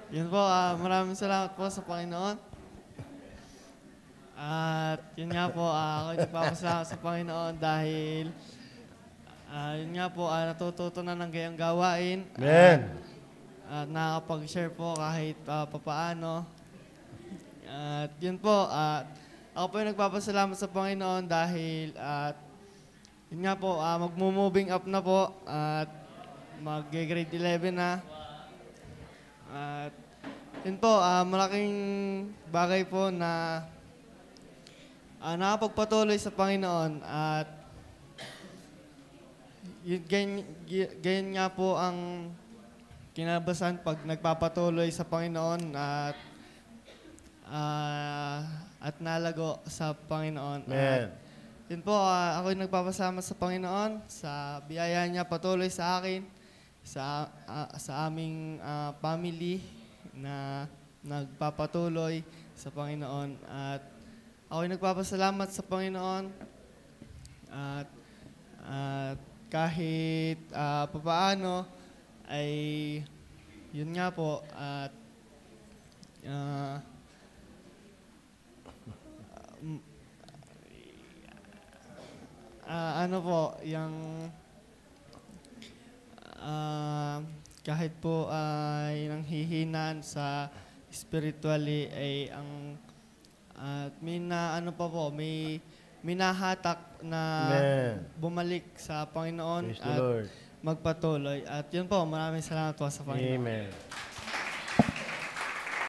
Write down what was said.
Yun po, maraming salamat po sa Panginoon. At yun nga po, ako nagpapasalamat sa Panginoon dahil yun nga po, natututo na ng gayang gawain. Amen. At nakakapag-share po kahit papaano. At yun po, ako po yung nagpapasalamat sa Panginoon dahil yun nga po, magmo-moving up na po at mag-grade 11 na. At yun po, malaking bagay po na nakapagpatuloy sa Panginoon at yun, ganyan nga po ang kinabasan pag nagpapatuloy sa Panginoon at nalago sa Panginoon. Amen. Yun po, ako yung nagpapasalamat sa Panginoon sa biyaya niya patuloy sa akin, sa aming family na nagpapatuloy sa Panginoon. At ako yung nagpapasalamat sa Panginoon at kahit papaano ay yun nga po at ano po, yung kahit po ay nanghihinaan sa spiritually ay ang ano pa po, may minahatak na Amen. bumalik sa Panginoon Praise the at Lord. magpatuloy. At yun po, maraming salamat po sa Panginoon. Amen.